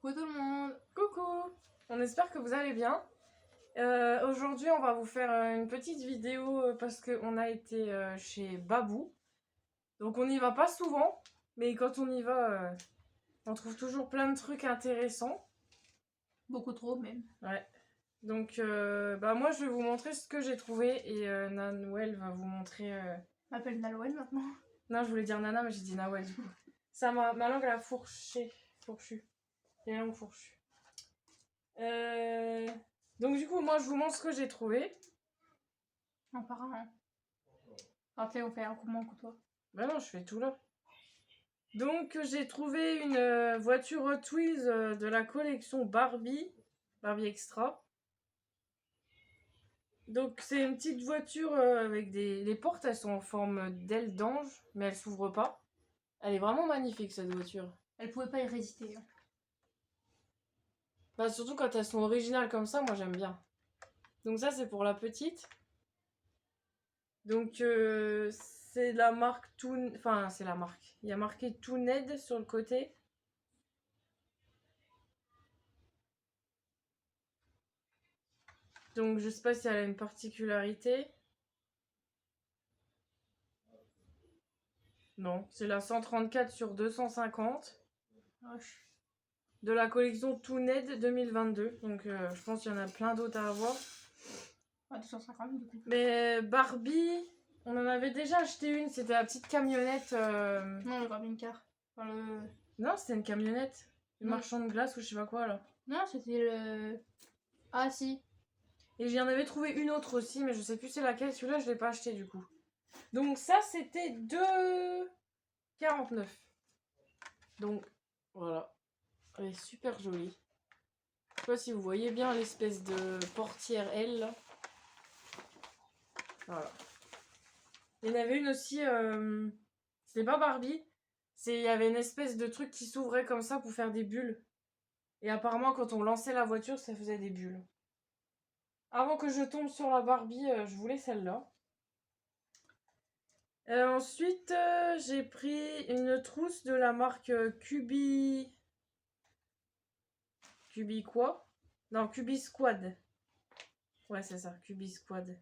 Coucou tout le monde. Coucou, on espère que vous allez bien. Aujourd'hui, on va vous faire une petite vidéo parce qu'on a été chez Babou. Donc on n'y va pas souvent, mais quand on y va, on trouve toujours plein de trucs intéressants. Beaucoup trop même. Ouais. Donc moi, je vais vous montrer ce que j'ai trouvé et Nanouel va vous montrer... Je m'appelle Nalouen maintenant. Non, je voulais dire Nana, mais j'ai dit Nawel du coup. Ça, ma langue, elle a fourchu. Les langues fourchues. Donc du coup, moi, je vous montre ce que j'ai trouvé. En par un. Alors tu sais, on fait un coup mon coup toi. Bah non, je fais tout là. Donc j'ai trouvé une voiture Hot Wheels de la collection Barbie Extra. Donc c'est une petite voiture avec des... Les portes, elles sont en forme d'aile d'ange, mais elles s'ouvrent pas. Elle est vraiment magnifique cette voiture. Elle pouvait pas y résister. Hein. Bah surtout quand elles sont originales comme ça, moi j'aime bien. Donc ça c'est pour la petite. Donc c'est la marque Toon... Enfin c'est la marque. Il y a marqué Tooned sur le côté. Donc je sais pas si elle a une particularité. Non, c'est la 134 sur 250 de la collection Tooned 2022. Donc je pense qu'il y en a plein d'autres à avoir. Ah, 250 du coup. Mais Barbie, on en avait déjà acheté une. C'était la petite camionnette. Non, le Barbie car. Enfin, le... Non, c'était une camionnette. Le Non. marchand de glace ou je sais pas quoi là. Non, c'était le... Ah si. Et j'en avais trouvé une autre aussi, mais je sais plus c'est laquelle. Celui-là, je l'ai pas acheté du coup. Donc ça, c'était 2,49. Donc voilà. Elle est super jolie. Je sais pas si vous voyez bien l'espèce de portière L là. Voilà. Il y en avait une aussi, c'était pas Barbie. Il y avait une espèce de truc qui s'ouvrait comme ça pour faire des bulles. Et apparemment quand on lançait la voiture, ça faisait des bulles. Avant que je tombe sur la Barbie, je voulais celle-là. Ensuite, j'ai pris une trousse de la marque Cubi... Cubi quoi? Non, Cubi Squad. Ouais, c'est ça, Cubi Squad.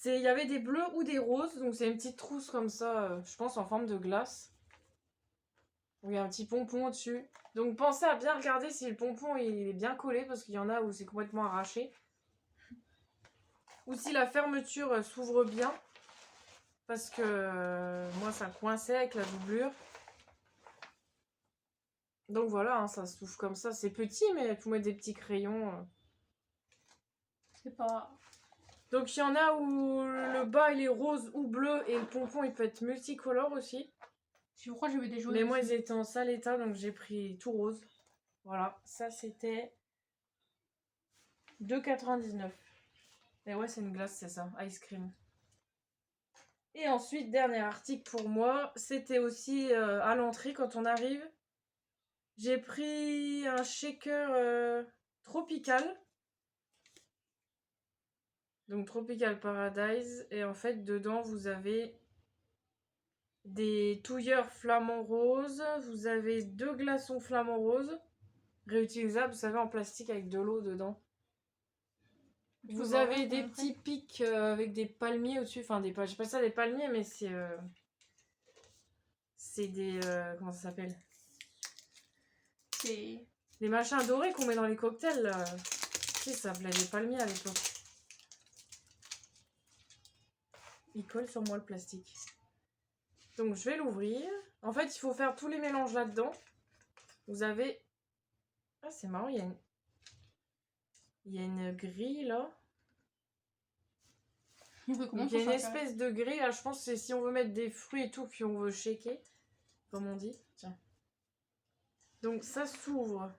Il y avait des bleus ou des roses, donc c'est une petite trousse comme ça, je pense en forme de glace. Où il y a un petit pompon au-dessus. Donc pensez à bien regarder si le pompon il est bien collé, parce qu'il y en a où c'est complètement arraché. Ou si la fermeture s'ouvre bien. Parce que moi ça coinçait avec la doublure. Donc voilà, hein, ça s'ouvre comme ça. C'est petit, mais il faut mettre des petits crayons. C'est pas... Donc il y en a où le bas il est rose ou bleu et le pompon il peut être multicolore aussi. Je crois que j'avais des jaunes. Mais moi ils étaient en sale état donc j'ai pris tout rose. Voilà, ça c'était 2,99. Et ouais c'est une glace c'est ça, ice cream. Et ensuite dernier article pour moi, c'était aussi à l'entrée quand on arrive. J'ai pris un shaker tropical. Donc Tropical Paradise. Et en fait, dedans, vous avez des touilleurs flamants roses. Vous avez 2 glaçons flamants roses. Réutilisables, vous savez, en plastique avec de l'eau dedans. Vous avez des petits pics avec des palmiers au-dessus. Enfin, je sais pas ça des palmiers, mais c'est... c'est des... comment ça s'appelle? C'est... Les machins dorés qu'on met dans les cocktails, là. Tu sais, ça s'appelait des palmiers à l'époque. Il colle sur moi le plastique. Donc je vais l'ouvrir. En fait, il faut faire tous les mélanges là-dedans. Vous avez... Ah, c'est marrant, il y a une grille là. Donc, il y a une espèce de grille là, je pense que c'est si on veut mettre des fruits et tout, puis on veut shaker. Comme on dit. Tiens. Donc ça s'ouvre.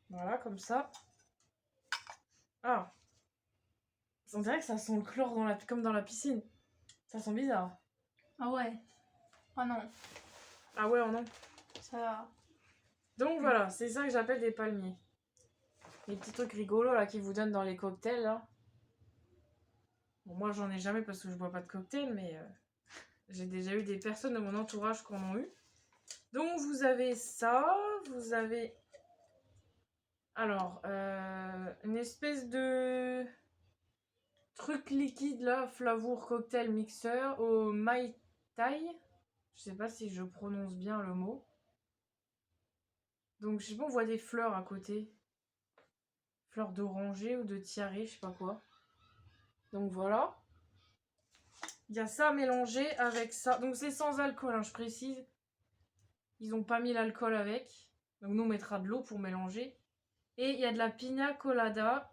Voilà, comme ça. Ah. On dirait que ça sent le chlore comme dans la piscine. Ça sent bizarre. Ah ouais. Ah non. Ah ouais, oh non. Ça... Donc voilà, c'est ça que j'appelle des palmiers. Les petits trucs rigolos là qu'ils vous donnent dans les cocktails là. Bon, moi j'en ai jamais parce que je bois pas de cocktail, mais j'ai déjà eu des personnes de mon entourage qui en ont eu. Donc vous avez ça. Vous avez... Alors, une espèce de truc liquide là, Flavour Cocktail Mixeur au Mai Tai. Je sais pas si je prononce bien le mot. Donc, je sais pas, on voit des fleurs à côté. Fleurs d'oranger ou de tiare, je sais pas quoi. Donc voilà. Il y a ça mélangé avec ça. Donc c'est sans alcool, hein, je précise. Ils n'ont pas mis l'alcool avec. Donc nous on mettra de l'eau pour mélanger. Et il y a de la pina colada.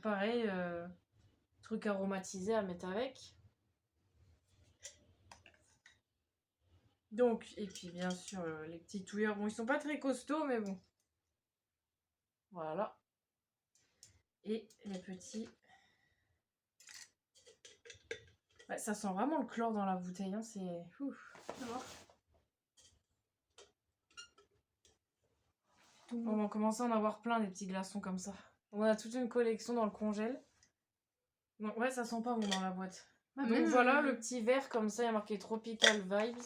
Pareil, truc aromatisé à mettre avec. Donc, et puis bien sûr les petits touilleurs. Bon, ils sont pas très costauds, mais bon. Voilà. Et les petits... Ouais, ça sent vraiment le chlore dans la bouteille, hein, c'est... Ouf. On va commencer à en avoir plein des petits glaçons comme ça. On a toute une collection dans le congèle. Donc ouais, ça sent pas bon dans la boîte. Bah, Donc voilà le petit verre comme ça, il y a marqué Tropical Vibes.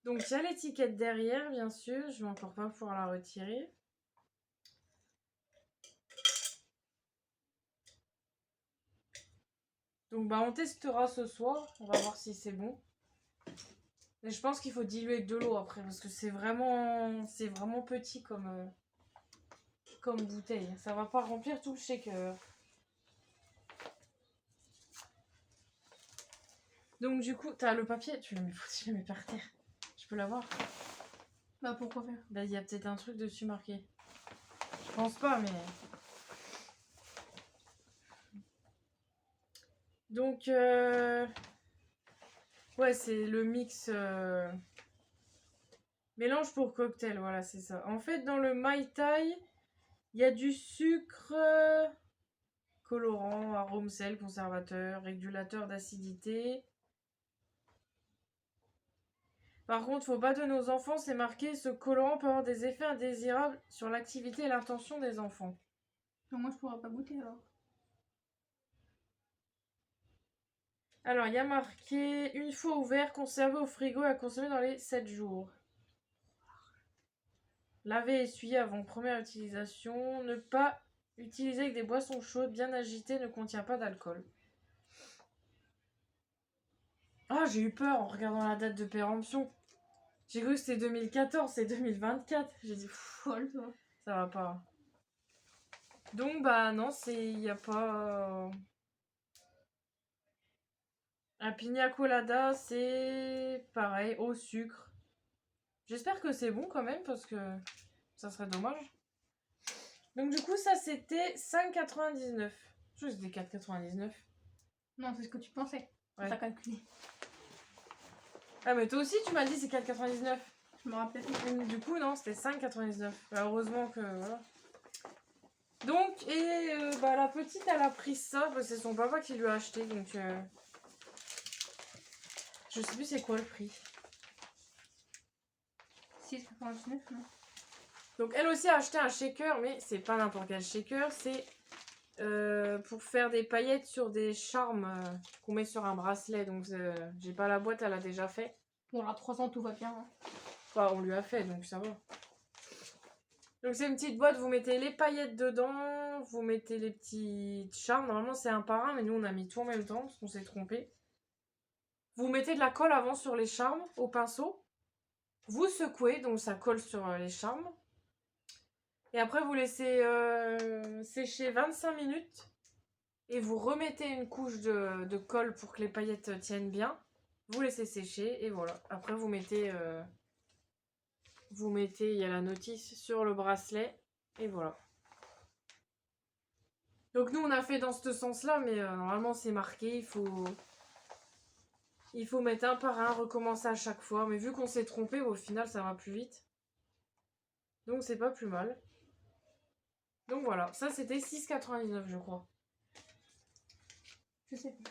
Donc il y a l'étiquette derrière, bien sûr. Je vais encore pas pouvoir la retirer. Donc bah on testera ce soir. On va voir si c'est bon. Mais je pense qu'il faut diluer avec de l'eau après parce que c'est vraiment petit comme bouteille. Ça va pas remplir tout le shaker. Donc du coup, t'as le papier, tu le mets par terre. Je peux l'avoir? Bah pourquoi faire? Bah il y a peut-être un truc dessus marqué. Je pense pas, mais... Donc, ouais, c'est le mix... Mélange pour cocktail, voilà, c'est ça. En fait, dans le Mai Tai, il y a du sucre... colorant, arôme, sel, conservateur, régulateur d'acidité. Par contre, faut pas donner aux enfants, c'est marqué, ce colorant peut avoir des effets indésirables sur l'activité et l'intention des enfants. Donc moi je pourrais pas goûter alors. Alors, il y a marqué, une fois ouvert, conservé au frigo et à consommer dans les 7 jours. Laver et essuyer avant première utilisation. Ne pas utiliser avec des boissons chaudes, bien agitées, ne contient pas d'alcool. Ah, j'ai eu peur en regardant la date de péremption. J'ai cru que c'était 2014, c'est 2024. J'ai dit, Folle toi. ça va pas. Donc, bah non, il n'y a pas... Un pina colada, c'est pareil, au sucre. J'espère que c'est bon quand même, parce que ça serait dommage. Donc du coup, ça c'était 5,99. Je crois que c'était 4,99. Non, c'est ce que tu pensais. Ouais. T'as calculé. Ah mais toi aussi tu m'as dit c'est 4,99. Je me rappelle. Du coup non, c'était 5,99. Bah, heureusement que voilà. Donc bah, la petite elle a pris ça, bah, c'est son papa qui lui a acheté, donc je sais plus c'est quoi le prix. 6,99 non. Donc elle aussi a acheté un shaker, mais c'est pas n'importe quel shaker, c'est pour faire des paillettes sur des charmes qu'on met sur un bracelet. Donc j'ai pas la boîte, elle a déjà fait. Bon, à 3 ans tout va bien. Hein. Enfin, on lui a fait, donc ça va. Donc c'est une petite boîte, vous mettez les paillettes dedans, vous mettez les petits charmes. Normalement c'est un par un, mais nous on a mis tout en même temps parce qu'on s'est trompé. Vous mettez de la colle avant sur les charmes au pinceau. Vous secouez, donc ça colle sur les charmes. Et après vous laissez sécher 25 minutes. Et vous remettez une couche de colle pour que les paillettes tiennent bien. Vous laissez sécher et voilà. Après vous mettez, il y a la notice sur le bracelet et voilà. Donc nous on a fait dans ce sens-là, mais normalement c'est marqué, il faut mettre un par un, recommencer à chaque fois. Mais vu qu'on s'est trompé, au final ça va plus vite. Donc c'est pas plus mal. Donc voilà, ça c'était 6,99 je crois. Je sais plus.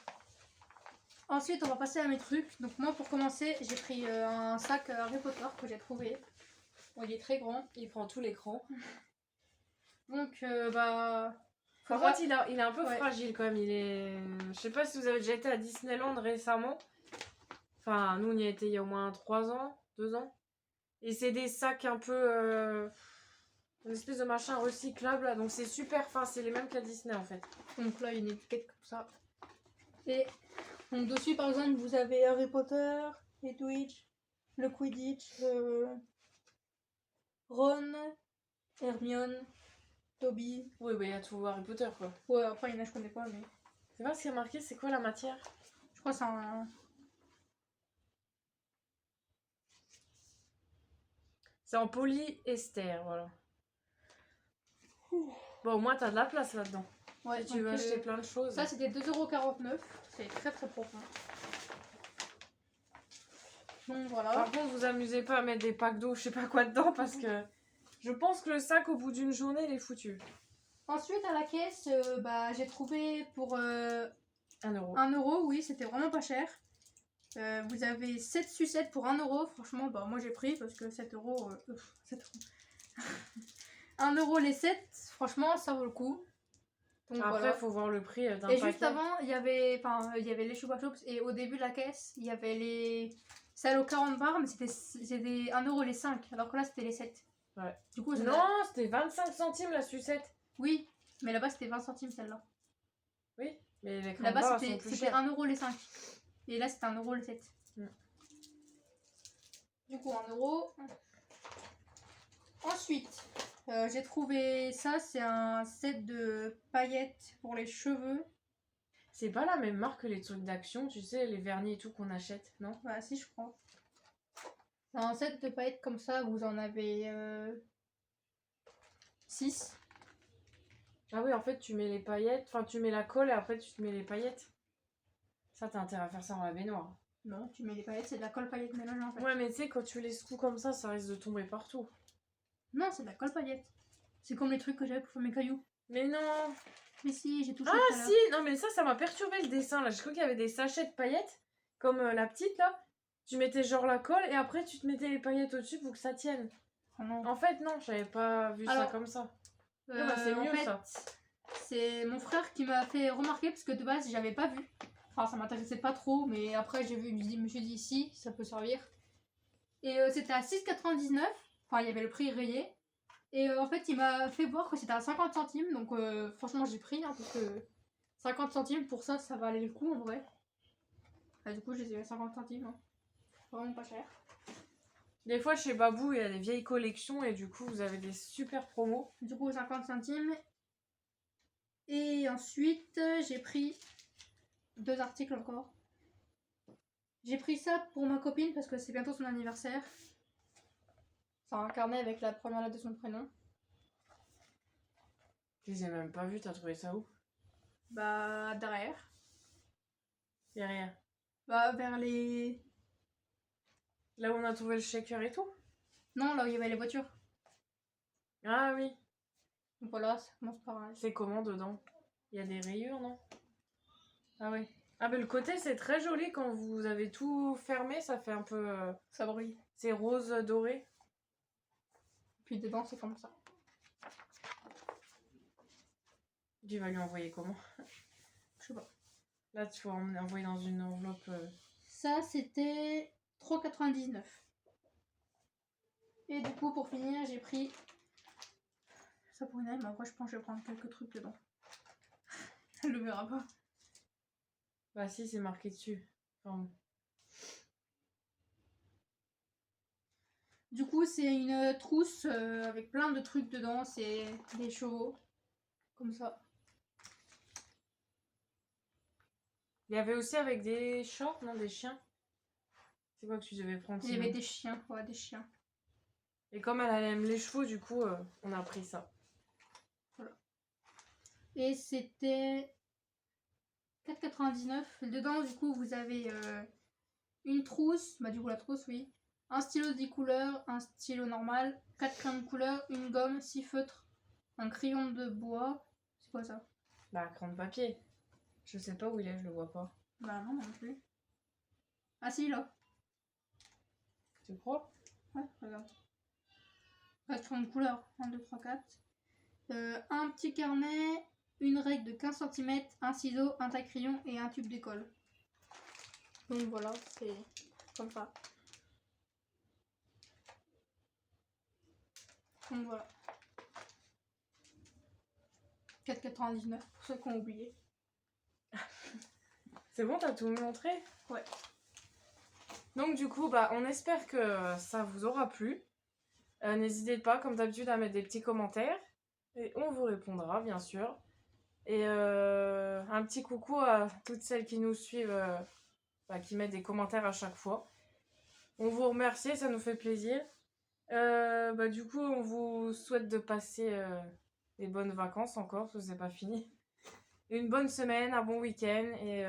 Ensuite, on va passer à mes trucs. Donc moi, pour commencer, j'ai pris un sac Harry Potter que j'ai trouvé. Bon, il est très grand. Il prend tout l'écran. Donc, bah... Par contre, il est un peu ouais. fragile quand même. Je sais pas si vous avez déjà été à Disneyland récemment. Enfin, nous, on y a été il y a au moins 3 ans, 2 ans. Et c'est des sacs un peu... une espèce de machin recyclable, là. Donc c'est super fin, c'est les mêmes qu'à Disney en fait. Donc là, il y a une étiquette comme ça. Et donc dessus, par exemple, vous avez Harry Potter, Hedwig, le Quidditch, Ron, Hermione, Toby. Oui, bah il y a tout Harry Potter quoi. Ouais, après, il y en a, je connais pas, mais C'est pas ce qui est marqué, c'est quoi la matière? je crois que c'est un... C'est en polyester, voilà. Bon, au moins t'as de la place là-dedans. Ouais, Si tu veux acheter plein de choses. ça, c'était 2,49 €. C'est très très profond. Donc voilà. Par contre, vous amusez pas à mettre des packs d'eau, je sais pas quoi dedans, parce que je pense que le sac, au bout d'une journée, il est foutu. Ensuite, à la caisse, j'ai trouvé pour 1 euro. 1 €, oui, c'était vraiment pas cher. Vous avez 7 sucettes pour 1 €. Franchement, bah, moi j'ai pris parce que 7 €. 7 €. 1 € les 7, franchement, ça vaut le coup. Donc, Après, voilà. faut voir le prix d'un Et paquet. juste avant, il y avait les Chupa Chups. Et au début de la caisse, il y avait les celles aux 40 bars, mais c'était 1 € les 5. Alors que là, c'était les 7. Ouais. Du coup, Non, c'était 25 centimes la sucette. Oui, mais là-bas, c'était 20 centimes celle-là. Oui, mais les 40 Là-bas, bars, c'était sont plus chers. 1 € les 5. Et là, c'était 1 € les 7. Mm. Du coup, 1 €. Ensuite, j'ai trouvé ça. C'est un set de paillettes pour les cheveux. C'est pas la même marque que les trucs d'Action, tu sais, les vernis et tout qu'on achète, non? Bah, si, je crois. C'est un set de paillettes comme ça. Vous en avez 6. Ah oui, en fait, tu mets les paillettes, enfin, tu mets la colle et après, tu te mets les paillettes. Ça, t'as intérêt à faire ça dans la baignoire. Non, tu mets les paillettes, c'est de la colle paillette mélangée en fait. Ouais, mais tu sais, quand tu les secoues comme ça risque de tomber partout. Non, c'est de la colle paillette. C'est comme les trucs que j'avais pour faire mes cailloux. Mais non! Mais si, j'ai touché Ah tout à l'heure. si! Non, mais ça m'a perturbé le dessin, là. Je crois qu'il y avait des sachets de paillettes, comme la petite, là. Tu mettais genre la colle et après, tu te mettais les paillettes au-dessus pour que ça tienne. Oh non. En fait, non, j'avais pas vu ça Alors, comme ça. Bah, c'est en mieux, fait, ça. c'est mon frère qui m'a fait remarquer parce que de base, j'avais pas vu. Enfin, ça m'intéressait pas trop, mais après, j'ai vu, je me suis dit, si, ça peut servir. Et c'était à 6,99 €. Enfin, il y avait le prix rayé. Et en fait, il m'a fait voir que c'était à 50 centimes. Donc, franchement, j'ai pris, hein, parce que 50 centimes pour ça, ça valait le coup en vrai. Ah, du coup, je les ai eu à 50 centimes. Hein. Vraiment pas cher. Des fois, chez Babou, il y a des vieilles collections et du coup, vous avez des super promos. Du coup, 50 centimes. Et ensuite, j'ai pris 2 articles encore. J'ai pris ça pour ma copine parce que c'est bientôt son anniversaire. C'est un carnet avec la première lettre de son prénom. Je les ai même pas vus, t'as trouvé ça où? Bah, derrière. Derrière. Bah, vers les... Là où on a trouvé le shaker et tout? Non, là où il y avait les voitures. Ah oui. Donc voilà, ça commence par un... C'est comment dedans? Il y a des rayures, non? Ah oui. Ah ben le côté, c'est très joli quand vous avez tout fermé, ça fait un peu... Ça brille. C'est rose doré. Puis dedans, c'est comme ça. Tu vas lui envoyer comment? Je sais pas. Là, tu vas envoyer dans une enveloppe... Ça, c'était 3,99 €. Et du coup, pour finir, j'ai pris ça pour une mais après, je pense que je vais prendre quelques trucs dedans. Elle le verra pas. Bah si, c'est marqué dessus. Enfin... Du coup, c'est une trousse avec plein de trucs dedans. C'est des chevaux. Comme ça. Il y avait aussi avec des chats, non, des chiens. C'est quoi que tu devais prendre? Il y avait des chiens, ouais, des chiens. Et comme elle aime les chevaux, du coup, on a pris ça. Voilà. Et c'était 4,99 €. Dedans, du coup, vous avez une trousse. Bah, du coup, la trousse, oui. Un stylo 10 couleurs, un stylo normal, 4 crayons de couleur, une gomme, 6 feutres, un crayon de bois. C'est quoi ça? Bah, crayon de papier. Je sais pas où il est, je le vois pas. Bah, non, non plus. Ah, si, là. Tu crois? Ouais, regarde. 4 crayons de couleur. 1, 2, 3, 4. Un petit carnet, une règle de 15 cm, un ciseau, un taille-crayon et un tube d'école. Donc voilà, c'est comme ça. Donc voilà. 4,99 pour ceux qui ont oublié. C'est bon, t'as tout montré? Ouais. Donc du coup, bah, on espère que ça vous aura plu. N'hésitez pas, comme d'habitude, à mettre des petits commentaires. Et on vous répondra, bien sûr. Et un petit coucou à toutes celles qui nous suivent, qui mettent des commentaires à chaque fois. On vous remercie, ça nous fait plaisir. Du coup, on vous souhaite de passer des bonnes vacances encore, parce que c'est pas fini. Une bonne semaine, un bon week-end, et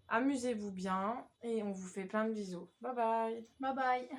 amusez-vous bien, et on vous fait plein de bisous. Bye bye! Bye bye.